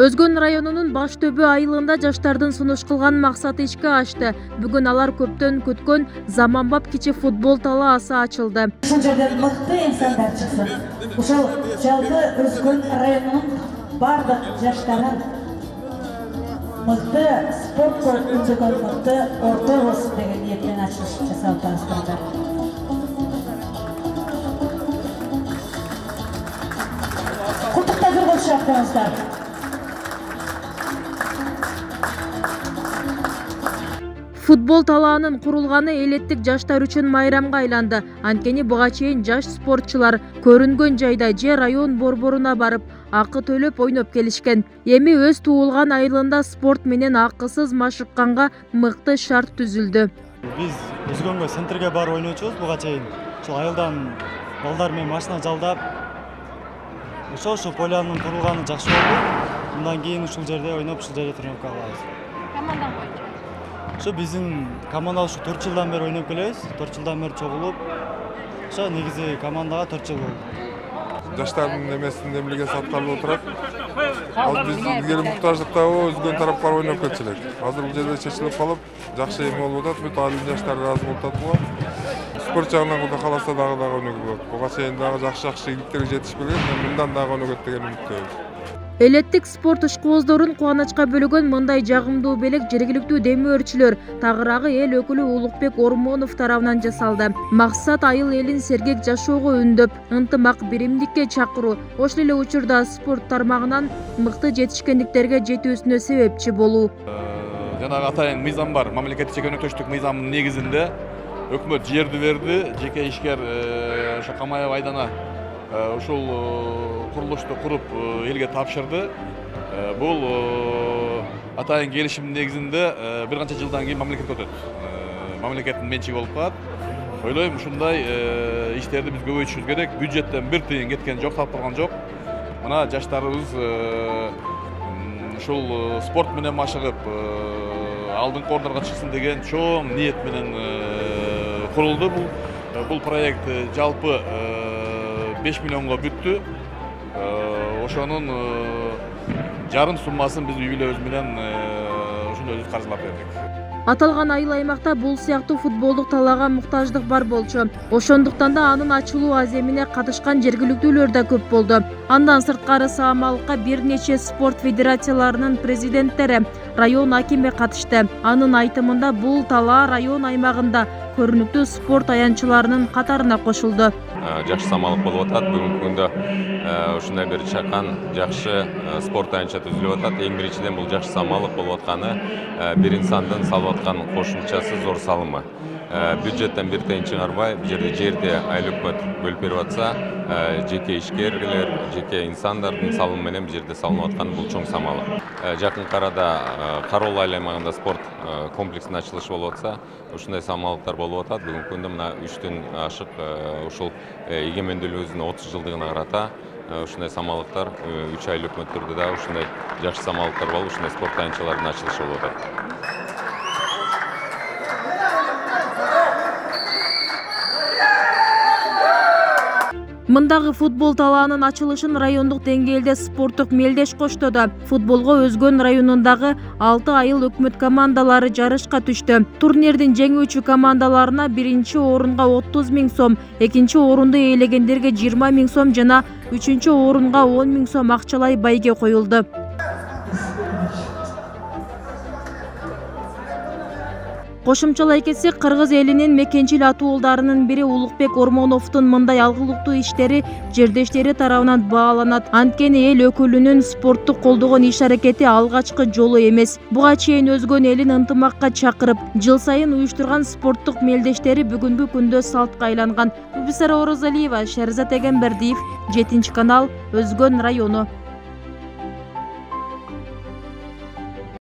Өзгөн районунун Баш Төбө айылында жаштардын сунуш кылган максаты ишке ашты. Бүгүн алар көптөн күткөн заманбап кичи футбол талаасы ачылды. Ушул жерден мыкты инсандар чыксын. Ушул жалпы Өзгөн районунун бардык жаштарын мыкты спортко үндөгөн мыкты орто болсун деген ниетмен ачылыш жасап атабыз. Куттуктап жүргөн шактарыңыздар. Футбол талаанын курулганы элеттик жаштар үчүн майрамга айланды. Анткени буга чейин жаш спортчулар көрүнгөн жайда же район борборуна барып, акы төлөп ойноп келишкен. Эми өз туулган айылында спорт менен акысыз машыкканга мыкты шарт түзүлдү. Биз Өзгөнгө центрге барып ойночубуз буга чейин. Ошол айылдан балдар менен машина жалдап, ошо полянын курулганы жакшы болду. Мындан кийин ушул жерде ойноп, ушул жерде тренировка кылабыз. Командаң боюнча? Ошо биздин команда 4 жылдан бери ойноп келебиз. 4 жылдан бери чогулуп, ошо негизи командага 4 жыл болду. Жаштардын немесин эмнегеси аткарылып отурат. Ал биз илгери муктаждыктагы Өзгөн тарапка ойноп кетчү элек. Азыр бул жерде чечилип калып, жакшы эме болуп атат. Бүт айыл жаштары ыраазы болуп атат буга. Спорт жагынан Кудай кааласа дагы ойногула болот. Буга чейин дагы жакшы ийгиликтерге жетишпеген, мындан дагы ойногот деген үмүттөбүз. Элеттик спорт ишкобоздорун кубанычка бөлөгөн мындай жагымдуу белек жергиликтүү демөөрчүлөр, тагыраагы эл өкүлү Улукбек Ормонов тарабынан жасалды. Максат айыл элин сергек жашоого үндөп, ынтымак биримдикке чакыруу, ошол эле учурда спорт тармагынан мыкты жетишкендиктерге жетүүсүнө себепчи болуу. Жанагы атайын мыйзам бар. Мамлекеттик чекөнөктөштүк мыйзамынын негизинде өкмөт жерди берди, жеке ишкер ошо Камаев Айдана ушул курулушту куруп элге тапшырды. Бул атайын келишимдин негизинде бир канча жылдан кийин мамлекетке өтөт. Мамлекеттин менчиги болуп калат. Ойлойм, ушундай иштерди биз көбөйтүшүбүз керек. Бюджеттен бир тыйын кеткен жок, тапкырган жок. Мына жаштарыбыз ушул спорт менен машыгып, алдыңкы ордорго чыксын деген чоң ниет менен курулду. Бул проект жалпы 5 миллионго бүттү. Ошонун жарым суммасын биз үй-бүлөбүз менен ушуну өзүбүз каржылап бердик. Аталган айыл аймакта бул сыяктуу футболдук талаага муктаждык бар болчу. Ошондуктан да анын ачылуу аземине катышкан жергиликтүүлөр да көп болду. Андан сырткары саамалыкка бир нече спорт федерацияларынын президенттери, район акими катышты. Анын айтымында бул талаа район аймагында көрүнүктүү спорт аянтчыларынын катарына кошулду. Жакшы самалык болуп атат. Бүгүнкү күндө ушундай бир чакан жакшы спорт аянтча түзүлүп атат. Эң биринчиден бул жакшы самалык болуп атканы бир инсандын салып аткан кошумчасы зор салымы. Бюджеттен бир тыйын чыгарбай, бул жерде айыл өкмөт бөлүп берип атса, жеке ишкерлер, жеке инсандардын салымы менен бул жерде салынып атканы бул чоң самалык. Жакын арада Кароол айыл аймагында спорт комплексинин ачылышы болуп атса, ушундай самалыктар болуп атат. Бүгүнкү күндө мына 3төн ашык ушул эгемендүүлүгүбүздүн 30 жылдыгына карата ушундай самалыктар 3 айыл өкмөттөрдө да ушундай жакшы самалыктар болуп, ушундай спорт аянтчаларынын ачылышы болуп атат. Мындагы футбол талаанын ачылышын райондук деңгээлде спорттук мелдеш коштоду. Футболго Өзгөн районундагы 6 айыл өкмөт командалары жарышка түштү. Турнирдин жеңүүчү командаларына биринчи орунга 30 000 сом, экинчи орунду ээлегендерге 20 000 сом жана үчүнчү орунга 10 000 сом акчалай байге коюлду. Кошумчалай кетсек, кыргыз элинин мекенчил атуулдарынын бири Улукбек Ормоновдун мындай алгылыктуу иштери жердештери тарабынан бааланат. Анткени эл өкүлүнүн спортту колдогон иш-аракети алгачкы жолу эмес. Буга чейин Өзгөн элин ынтымакка чакырып, жыл сайын уюштурган спорттук мелдештери бүгүнкү күндө салтка айланган. Бибисара Орозалиева, Шерзат Эгембердиев, 7 канал, Өзгөн району.